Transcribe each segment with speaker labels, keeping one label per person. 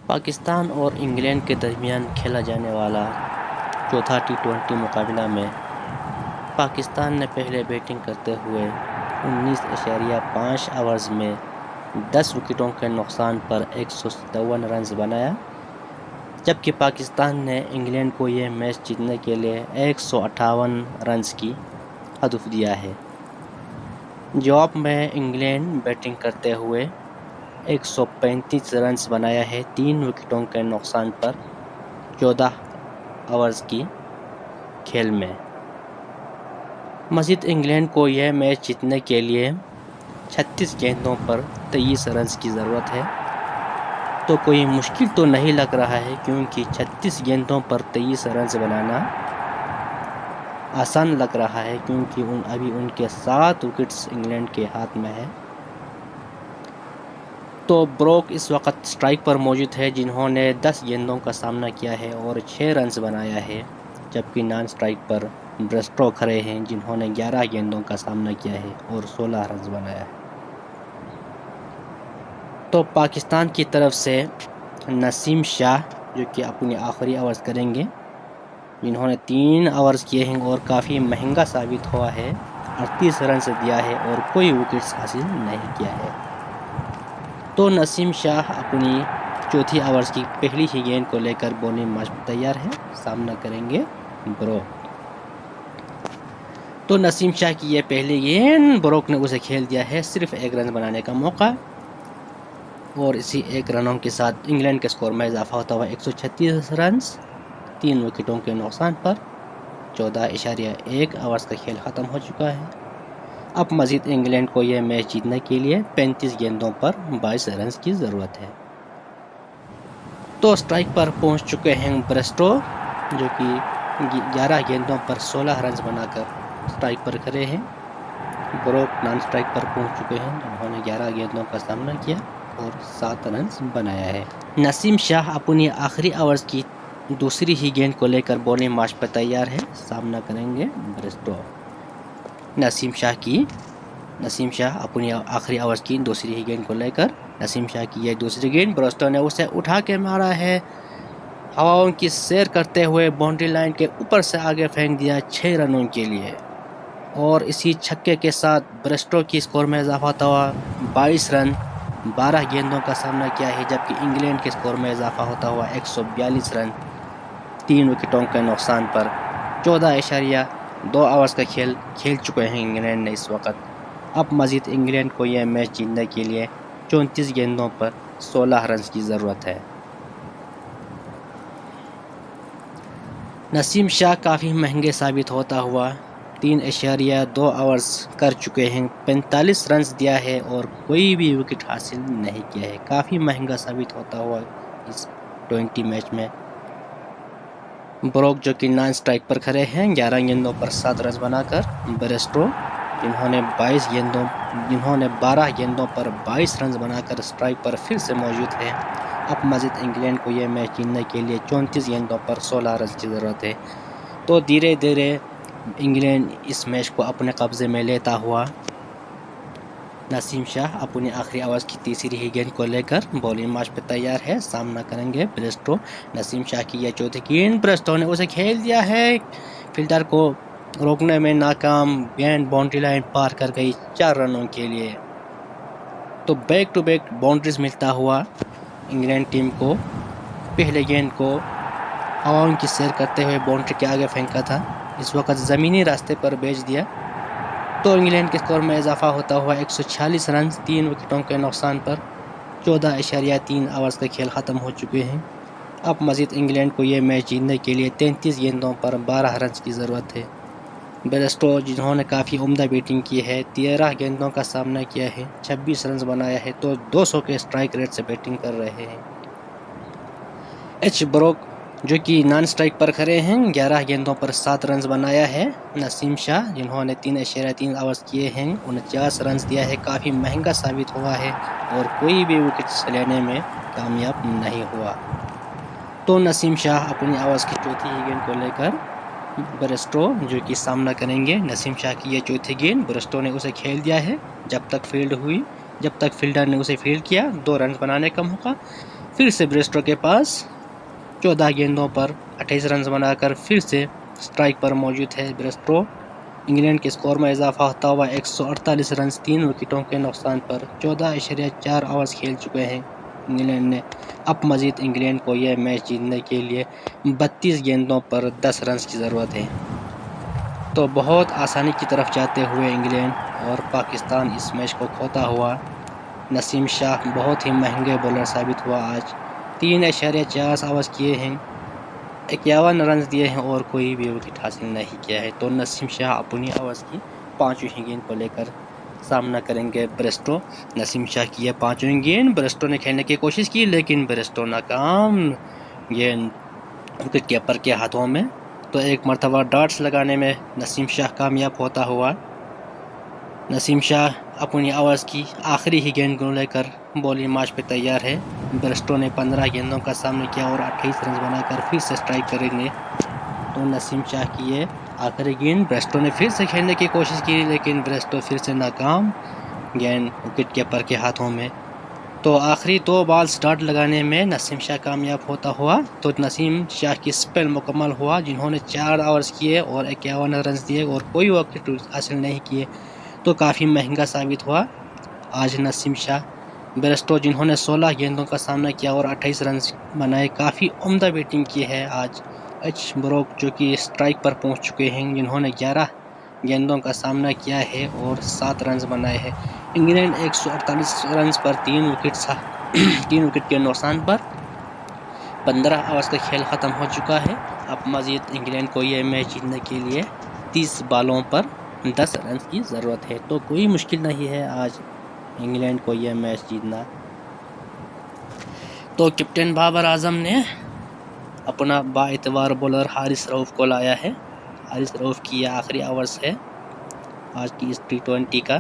Speaker 1: पाकिस्तान और इंग्लैंड के दरमियान खेला जाने वाला चौथा टी20 मुकाबला में पाकिस्तान ने पहले बैटिंग करते हुए 19.5 ओवर्स में 10 विकेटों के नुकसान पर 157 रन बनाया, जबकि पाकिस्तान ने इंग्लैंड को यह मैच जीतने के लिए 158 रन की हदफ दिया है। जवाब में इंग्लैंड बैटिंग करते हुए 135 रन बनाया है 3 विकेटों के नुकसान पर 14 ओवर्स की खेल में। मज़ीद इंग्लैंड को यह मैच जीतने के लिए 36 गेंदों पर 23 रन की ज़रूरत है। तो कोई मुश्किल तो नहीं लग रहा है, क्योंकि 36 गेंदों पर 23 रन बनाना आसान लग रहा है, क्योंकि अभी उनके 7 विकेट्स इंग्लैंड के हाथ में है। तो ब्रोक इस वक्त स्ट्राइक पर मौजूद है, जिन्होंने 10 गेंदों का सामना किया है और 6 रन बनाया है, जबकि नॉन स्ट्राइक पर ब्रेस्टो खड़े हैं, जिन्होंने 11 गेंदों का सामना किया है और 16 रन बनाया है। तो पाकिस्तान की तरफ से नसीम शाह, जो कि अपनी आखिरी ओवर्स करेंगे, जिन्होंने 3 ओवर्स किए हैं और काफ़ी महंगा साबित हुआ है, 38 रन दिया है और कोई विकेट्स हासिल नहीं किया है। तो नसीम शाह अपनी चौथी ओवर्स की पहली ही गेंद को लेकर बॉलिंग मार्च पर तैयार है, सामना करेंगे ब्रोक। तो नसीम शाह की यह पहली गेंद ब्रोक ने उसे खेल दिया है, सिर्फ 1 रन बनाने का मौका, और इसी 1 रनों के साथ इंग्लैंड के स्कोर में इजाफा होता हुआ 136 रन 3 विकेटों के नुकसान पर 14.1 ओवर्स का खेल ख़त्म हो चुका है। अब मज़ीद इंग्लैंड को यह मैच जीतने के लिए 35 गेंदों पर 22 रन की ज़रूरत है। तो स्ट्राइक पर पहुंच चुके हैं ब्रेस्टो, जो कि 11 गेंदों पर 16 रन बनाकर स्ट्राइक पर खड़े हैं। ब्रोक नॉन स्ट्राइक पर पहुंच चुके हैं, जिन्होंने 11 गेंदों का सामना किया और 7 रन बनाया है। नसीम शाह अपनी आखिरी ओवर्स की दूसरी ही गेंद को लेकर बॉलिंग मार्च पर तैयार है, सामना करेंगे ब्रेस्टो। नसीम शाह अपनी आखिरी ओवर्स की दूसरी ही गेंद को लेकर, नसीम शाह की यह दूसरी गेंद ब्रेस्टो ने उसे उठा के मारा है, हवाओं की सैर करते हुए बाउंड्री लाइन के ऊपर से आगे फेंक दिया 6 रनों के लिए, और इसी छक्के के साथ ब्रेस्टो की स्कोर में इजाफा हुआ 22 रन 12 गेंदों का सामना किया है, जबकि इंग्लैंड के स्कोर में इजाफा होता हुआ 142 रन 3 विकेटों के नुकसान पर 14.2 ओवर्स का खेल चुके हैं इंग्लैंड ने इस वक्त। अब मज़ीद इंग्लैंड को यह मैच जीतने के लिए 34 गेंदों पर 16 रन की ज़रूरत है। नसीम शाह काफ़ी महंगे साबित होता हुआ 3.2 ओवर्स कर चुके हैं, 45 रन दिया है और कोई भी विकेट हासिल नहीं किया है। काफ़ी महंगा साबित होता हुआ इस 20 मैच में ब्रोक, जो कि नॉन स्ट्राइक पर खड़े हैं, 11 गेंदों पर 7 रन बनाकर ब्रेस्टो, जिन्होंने 12 गेंदों पर 22 रन बनाकर स्ट्राइक पर फिर से मौजूद है। अब मज़ीद इंग्लैंड को यह मैच जीतने के लिए 34 गेंदों पर 16 रन की ज़रूरत है। तो धीरे धीरे इंग्लैंड इस मैच को अपने कब्ज़े में लेता हुआ नसीम शाह अपनी आखिरी ओवर्स की तीसरी ही गेंद को लेकर बॉलिंग मार्च पर तैयार है, सामना करेंगे ब्रेस्टो। नसीम शाह की यह चौथी गेंद ब्रेस्टो ने उसे खेल दिया है, फील्डर को रोकने में नाकाम, गेंद बाउंड्री लाइन पार कर गई 4 रनों के लिए। तो बैक टू बैक बाउंड्रीज मिलता हुआ इंग्लैंड टीम को पहले गेंद को हवाओं की सैर करते हुए बाउंड्री के आगे फेंका था, इस वक्त ज़मीनी रास्ते पर भेज दिया। तो इंग्लैंड के स्कोर में इजाफा होता हुआ 146 रन 3 विकेटों के नुकसान पर 14.3 ओवर्स का खेल ख़त्म हो चुके हैं। अब मज़ीद इंग्लैंड को यह मैच जीतने के लिए 33 गेंदों पर 12 रन की ज़रूरत है। ब्रेस्टो, जिन्होंने काफ़ी उम्दा बैटिंग की है, 13 गेंदों का सामना किया है, 26 रन बनाया है, तो 200 के स्ट्राइक रेट से बैटिंग कर रहे हैं। एच ब्रोक, जो कि नॉन स्ट्राइक पर खड़े हैं, 11 गेंदों पर 7 रन बनाया है। नसीम शाह, जिन्होंने 3.3 ओवर्स किए हैं, 49 रन दिया है, काफ़ी महंगा साबित हुआ है और कोई भी विकेट लेने में कामयाब नहीं हुआ। तो नसीम शाह अपनी ओवर्स की चौथी ही गेंद को लेकर ब्रेस्टो, जो कि सामना करेंगे। नसीम शाह की यह चौथी गेंद ब्रेस्टो ने उसे खेल दिया है, जब तक फील्डर ने उसे फील्ड किया 2 रन बनाने का मौका, फिर से ब्रेस्टो के पास 14 गेंदों पर 28 रन बनाकर फिर से स्ट्राइक पर मौजूद है ब्रेस्टो। इंग्लैंड के स्कोर में इजाफा होता हुआ 148 रन 3 विकेटों के नुकसान पर 14.4 ओवर्स खेल चुके हैं इंग्लैंड ने। अब मज़ीद इंग्लैंड को यह मैच जीतने के लिए 32 गेंदों पर 10 रन की ज़रूरत है। तो बहुत आसानी की तरफ जाते हुए इंग्लैंड और पाकिस्तान इस मैच को खोता हुआ। नसीम शाह बहुत ही महंगे बॉलर साबित हुआ आज। 3.4 ओवर्स किए हैं, 51 रन दिए हैं और कोई भी विकेट हासिल नहीं किया है। तो नसीम शाह अपनी ओवर्स की 5वीं गेंद को लेकर सामना करेंगे ब्रेस्टो। नसीम शाह की यह 5वीं गेंद ब्रेस्टो ने खेलने की कोशिश की, लेकिन ब्रेस्टो नाकाम गेंद विकेट कीपर के हाथों में। तो एक मरतबा डॉट्स लगाने में नसीम शाह कामयाब होता हुआ। नसीम शाह अपनी ओवर्स की आखिरी ही गेंद को लेकर बॉलिंग मार्च पे तैयार है। ब्रेस्टो ने 15 गेंदों का सामना किया और 28 रन बनाकर फिर से स्ट्राइक करेंगे। तो नसीम शाह की ये आखिरी गेंद ब्रेस्टो ने फिर से खेलने की कोशिश की, लेकिन ब्रेस्टो फिर से नाकाम गेंद विकेट कीपर के हाथों में। तो आखिरी 2 बॉल्स डॉट लगाने में नसीम शाह कामयाब होता हुआ। तो नसीम शाह की स्पेल मुकम्मल हुआ, जिन्होंने 4 ओवर्स किए और 51 रन दिए और कोई विकेट हासिल नहीं किए। तो काफ़ी महंगा साबित हुआ आज नसीम शाह। ब्रेस्टो जिन्होंने 16 गेंदों का सामना किया और 28 रन बनाए, काफ़ी उम्दा बैटिंग की है आज। एच ब्रोक जो कि स्ट्राइक पर पहुंच चुके हैं, जिन्होंने 11 गेंदों का सामना किया है और 7 रन बनाए हैं। इंग्लैंड 148 रन पर 3 विकेट के नुकसान पर 15 ओवर्स का खेल ख़त्म हो चुका है। अब मज़ीद इंग्लैंड को यह मैच जीतने के लिए 30 बॉलों पर 10 रन की ज़रूरत है। तो कोई मुश्किल नहीं है आज इंग्लैंड को यह मैच जीतना। तो कैप्टन बाबर आजम ने अपना बाएतबार बॉलर हारिस रऊफ को लाया है। हारिस रऊफ की यह आखिरी ओवर्स है आज की इस T20 का,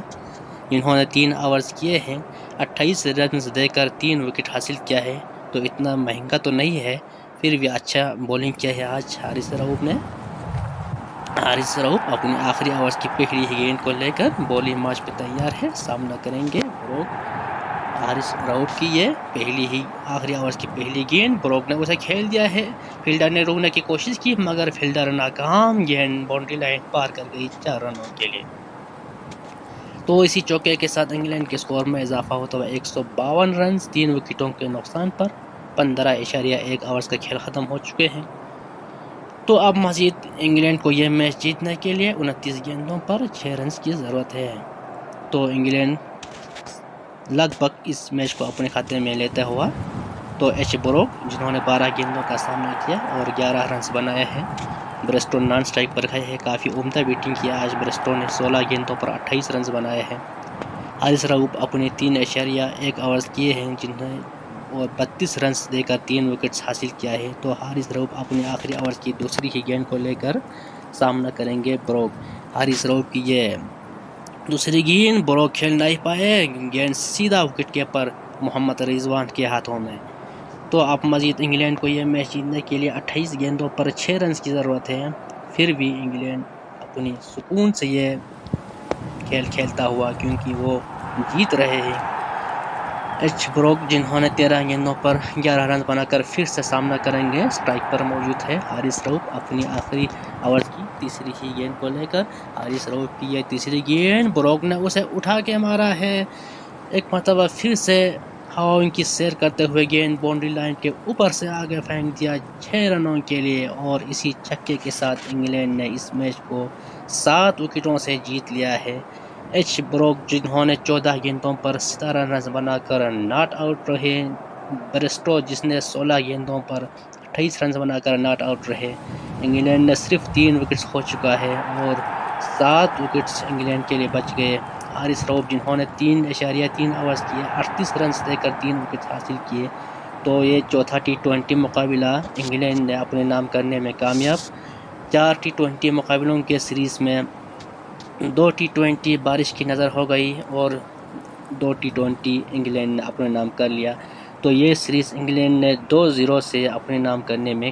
Speaker 1: जिन्होंने 3 ओवर्स किए हैं, 28 रन देकर 3 विकेट हासिल किया है। तो इतना महंगा तो नहीं है, फिर भी अच्छा बॉलिंग किया है आज हारिस रऊफ ने। हारिस रऊफ अपनी आखिरी ओवर्स की पहली ही गेंद को लेकर बॉलिंग मार्च पे तैयार है, सामना करेंगे ब्रोक। हारिस रऊफ की ये पहली ही आखिरी ओवर्स की पहली गेंद ब्रोक ने उसे खेल दिया है। फील्डर ने रोकने की कोशिश की, मगर फील्डर नाकाम, गेंद बाउंड्री लाइन पार कर गई 4 रनों के लिए। तो इसी चौके के साथ इंग्लैंड के स्कोर में इजाफा होता हुआ 152 रन 3 विकेटों के नुकसान पर 15.1 ओवर्स का खेल ख़त्म हो चुके हैं। तो अब मज़ीद इंग्लैंड को यह मैच जीतने के लिए 29 गेंदों पर 6 रन की ज़रूरत है। तो इंग्लैंड लगभग इस मैच को अपने खाते में लेता हुआ। तो एच ब्रोक जिन्होंने 12 गेंदों का सामना किया और 11 रन बनाए हैं। ब्रेस्टो नॉन स्ट्राइक पर गए हैं, काफ़ी उम्दा बैटिंग किया आज ब्रेस्टो ने, 16 गेंदों पर 28 रन बनाए हैं। हारिस रऊफ अपने 3.1 ओवर्स किए हैं, जिन्हें और 32 रन देकर 3 विकेट्स हासिल किया है। तो हारिस रऊफ अपनी आखिरी ओवर की दूसरी ही गेंद को लेकर सामना करेंगे ब्रोक। हारिस रऊफ की ये दूसरी गेंद ब्रोक खेल नहीं पाए, गेंद सीधा विकेट कीपर मोहम्मद रिजवान के हाथों में। तो अब मज़ीद इंग्लैंड को यह मैच जीतने के लिए 28 गेंदों पर 6 रन की ज़रूरत है। फिर भी इंग्लैंड अपनी सुकून से ये खेल खेलता हुआ, क्योंकि वो जीत रहे हैं। एच ब्रोक जिन्होंने 13 गेंदों पर 11 रन बनाकर फिर से सामना करेंगे, स्ट्राइक पर मौजूद है। हारिस रऊफ अपनी आखिरी ओवर की तीसरी ही गेंद को लेकर। हारिस रऊफ की यह तीसरी गेंद ब्रोक ने उसे उठा के मारा है। एक मरतबा फिर से हवाओं की सैर करते हुए गेंद बाउंड्री लाइन के ऊपर से आगे फेंक दिया 6 रनों के लिए। और इसी छक्के के साथ इंग्लैंड ने इस मैच को 7 विकेटों से जीत लिया है। एच ब्रोक जिन्होंने 14 गेंदों पर 17 रन बनाकर नॉट आउट रहे। ब्रेस्टो जिसने 16 गेंदों पर 28 रन बनाकर नॉट आउट रहे। इंग्लैंड ने सिर्फ 3 विकेट्स खो चुका है और 7 विकेट्स इंग्लैंड के लिए बच गए। हारिस रऊफ जिन्होंने 3.3 ओवर्स किए, 38 रन देकर 3 विकेट हासिल किए। तो ये चौथा T20 मुकाबला इंग्लैंड ने अपने नाम करने में कामयाब। 4 T20 मुकाबलों के सीरीज़ में 2 T20 बारिश की नज़र हो गई और 2 T20 इंग्लैंड ने अपने नाम कर लिया। तो ये सीरीज़ इंग्लैंड ने 2-0 से अपने नाम करने में